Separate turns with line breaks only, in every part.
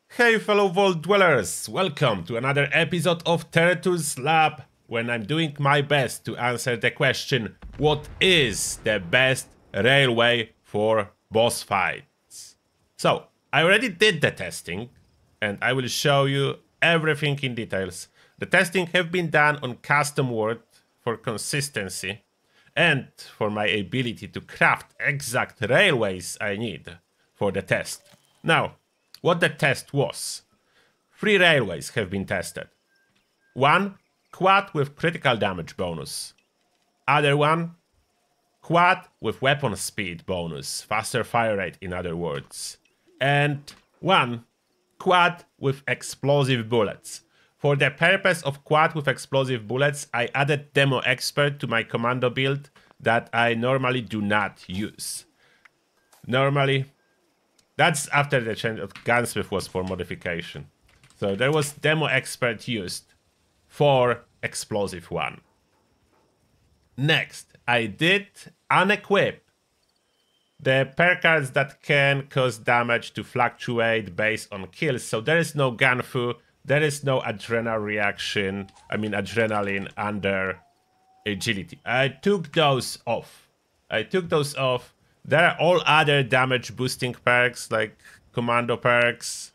Hey fellow Vault Dwellers, welcome to another episode of Terratus Lab, when I'm doing my best to answer the question, what is the best railway for boss fights? So, I already did the testing, and I will show you everything in details. The testing have been done on custom world for consistency, and for my ability to craft exact railways I need for the test. Now, what the test was. 3 railways have been tested. One, quad with critical damage bonus. Other one, quad with weapon speed bonus, faster fire rate in other words. And one, quad with explosive bullets. For the purpose of quad with explosive bullets, I added Demo Expert to my commando build that I normally do not use. Normally, that's after the change of Gunsmith was for modification. So there was Demo Expert used for explosive one. Next, I did unequip the pair cards that can cause damage to fluctuate based on kills. So there is no Gunfu, there is no adrenaline under agility. I took those off. There are all other damage boosting perks like commando perks,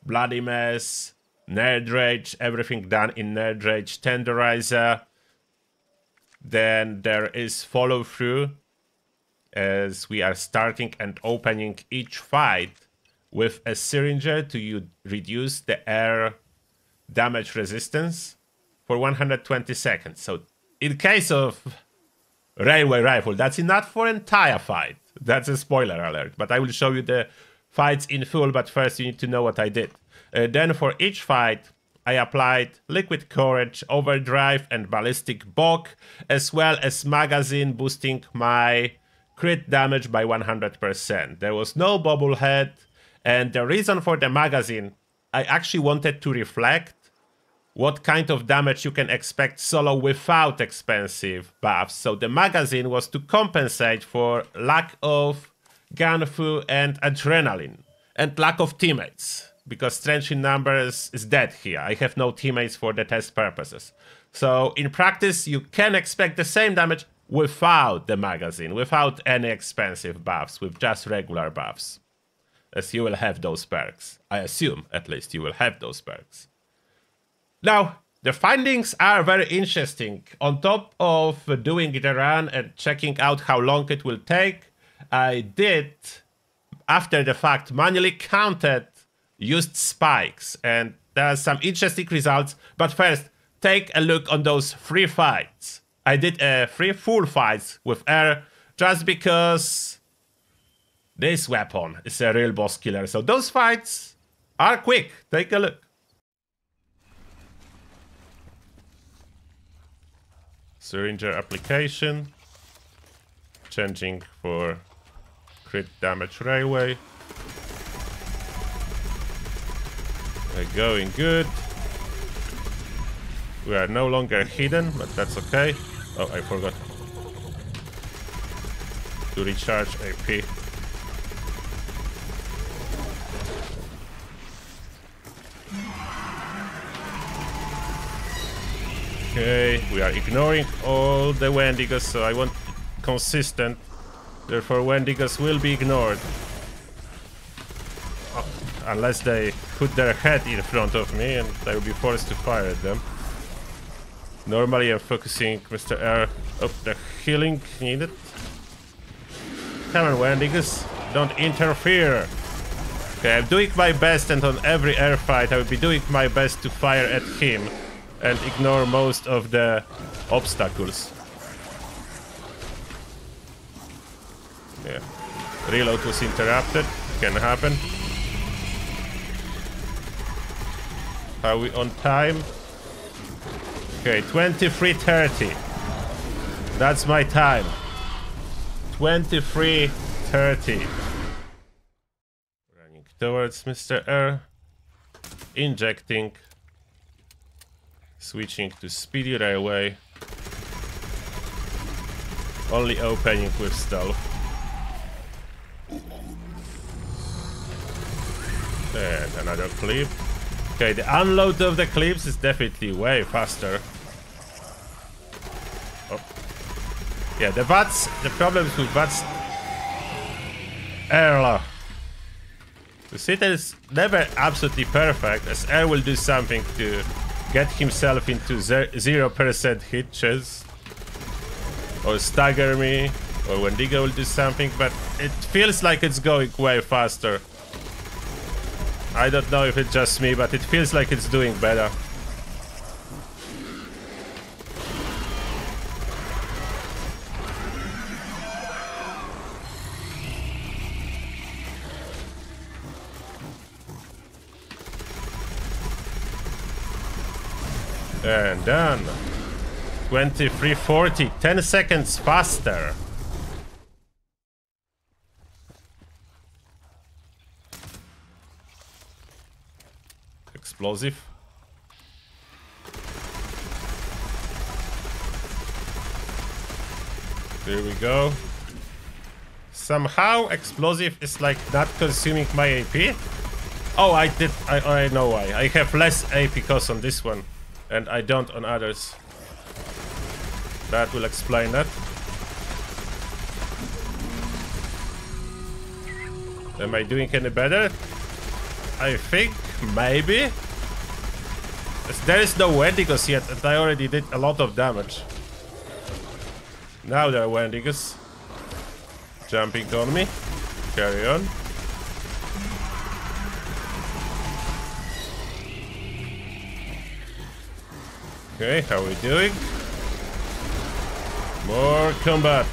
bloody mess, nerd rage, everything done in nerd rage, tenderizer. Then there is follow through, as we are starting and opening each fight with a syringer to reduce the air damage resistance for 120 seconds. So in case of railway rifle, that's enough for entire fight. That's a spoiler alert, but I will show you the fights in full, but first you need to know what I did. Then for each fight, I applied Liquid Courage, Overdrive and Ballistic Bulk, as well as magazine boosting my crit damage by 100%. There was no bobblehead, and the reason for the magazine, I actually wanted to reflect what kind of damage you can expect solo without expensive buffs. So the magazine was to compensate for lack of Gunfu and adrenaline, and lack of teammates, because Strange in Numbers is dead here. I have no teammates for the test purposes. So in practice, you can expect the same damage without the magazine, without any expensive buffs, with just regular buffs, as you will have those perks. I assume, at least, you will have those perks. Now, the findings are very interesting. On top of doing the run and checking out how long it will take, I did, after the fact, manually counted used spikes, and there are some interesting results. But first, take a look on those 3 fights. I did 3 full fights with air just because this weapon is a real boss killer. So those fights are quick. Take a look. Syringer application. Changing for crit damage railway. Going good. We are no longer hidden, but that's okay. Oh, I forgot to recharge AP. Okay, we are ignoring all the Wendigos, so I want consistent. Therefore, Wendigos will be ignored. Oh, unless they put their head in front of me and I will be forced to fire at them. Normally I'm focusing Mr. Air. Oh, the healing needed. Come on, Wendigos, don't interfere. Okay, I'm doing my best, and on every air fight I will be doing my best to fire at him and ignore most of the obstacles. Yeah, reload was interrupted. Can happen. Are we on time? Okay, 23:30. That's my time. 23:30. Running towards Mr. Air. Injecting. Switching to Speedy Railway. Only opening with stealth. And another clip. Okay, the unload of the clips is definitely way faster. Oh. Yeah, the problems with VATS air. The sitter is never absolutely perfect, as air will do something to get himself into 0% hitches, or stagger me, or Wendigo will do something, but it feels like it's going way faster. I don't know if it's just me, but it feels like it's doing better. And done. 23:40, 10 seconds faster. Explosive. There we go. Somehow explosive is like not consuming my AP. Oh, I know why. I have less AP cost on this one, and I don't on others. That will explain that. Am I doing any better? I think maybe. There is no Wendigos yet, and I already did a lot of damage. Now there are Wendigos jumping on me. Carry on. Okay, how are we doing? More combat.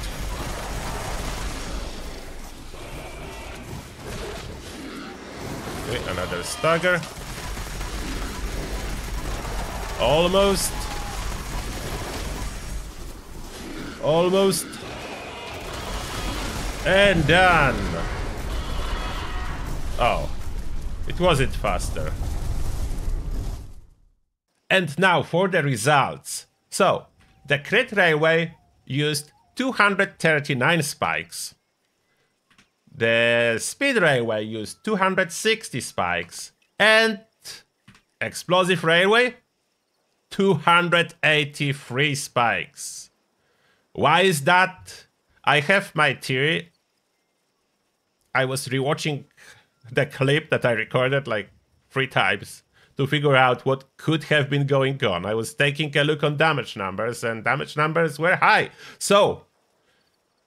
Okay, another stagger. Almost. Almost. And done. Oh, it wasn't faster. And now for the results. So, the Crit Railway used 239 spikes. The Speed Railway used 260 spikes. And Explosive Railway, 283 spikes. Why is that? I have my theory. I was rewatching the clip that I recorded like 3 times to figure out what could have been going on. I was taking a look on damage numbers, and damage numbers were high. So,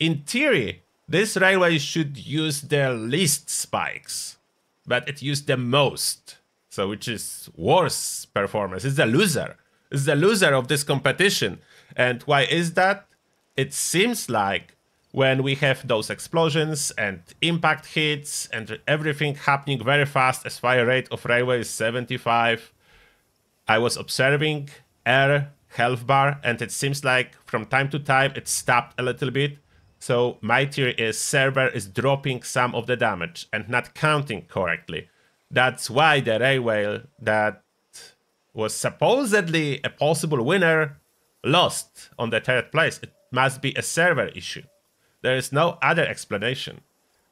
in theory, this railway should use the least spikes, but it used the most. So, which is worse performance. It's the loser. It's the loser of this competition. And why is that? It seems like when we have those explosions and impact hits and everything happening very fast, as fire rate of railway is 75, I was observing air health bar, and it seems like from time to time it stopped a little bit. So my theory is server is dropping some of the damage and not counting correctly. That's why the railway that was supposedly a possible winner lost on the 3rd place. It must be a server issue. There is no other explanation,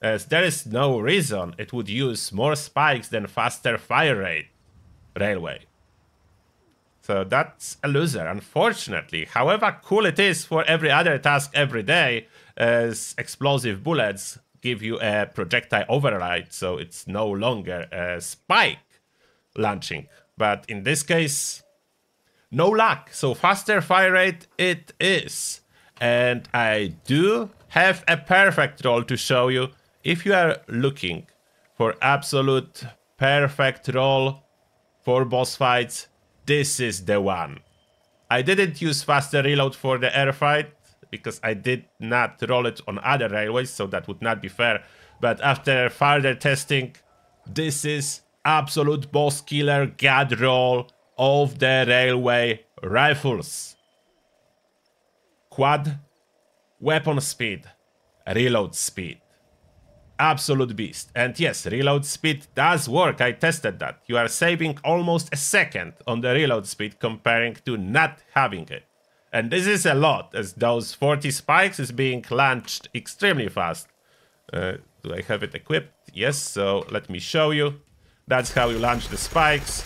as there is no reason it would use more spikes than faster fire rate railway. So that's a loser, unfortunately. However cool it is for every other task every day, as explosive bullets give you a projectile override, so it's no longer a spike launching. But in this case, no luck. So faster fire rate it is. And I do have a perfect roll to show you. If you are looking for absolute perfect roll for boss fights, this is the one. I didn't use faster reload for the air fight because I did not roll it on other railways, so that would not be fair. But after further testing, this is absolute boss killer god roll of the railway rifles. Quad, weapon speed, reload speed. Absolute beast. And yes, reload speed does work. I tested that. You are saving almost a second on the reload speed comparing to not having it. And this is a lot, as those 40 spikes is being launched extremely fast. Do I have it equipped? Yes, so let me show you. That's how you launch the spikes.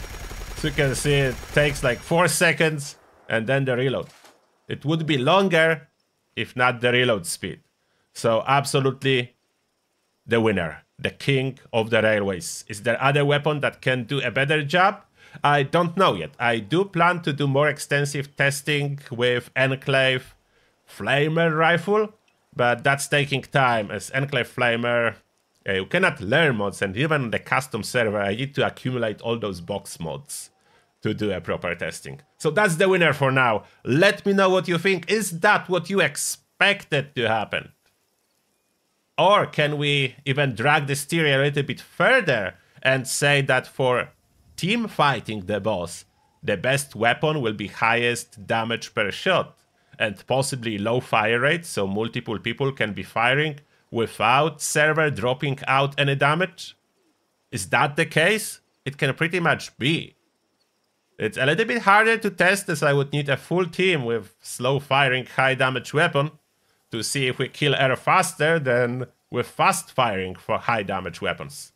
So you can see it takes like 4 seconds and then the reload. It would be longer if not the reload speed. So absolutely the winner, the king of the railways. Is there other weapon that can do a better job? I don't know yet. I do plan to do more extensive testing with Enclave Flamer rifle, but that's taking time as Enclave Flamer, you cannot learn mods, and even on the custom server I need to accumulate all those box mods to do a proper testing. So that's the winner for now. Let me know what you think. Is that what you expected to happen? Or can we even drag this theory a little bit further and say that for team fighting the boss, the best weapon will be highest damage per shot and possibly low fire rate, so multiple people can be firing without server dropping out any damage? Is that the case? It can pretty much be. It's a little bit harder to test as I would need a full team with slow firing high damage weapon to see if we kill air faster than with fast firing for high damage weapons.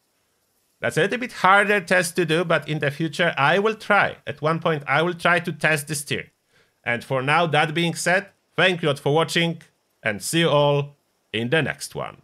That's a little bit harder test to do, but in the future I will try. At one point I will try to test this tier. And for now, that being said, thank you all for watching and see you all in the next one.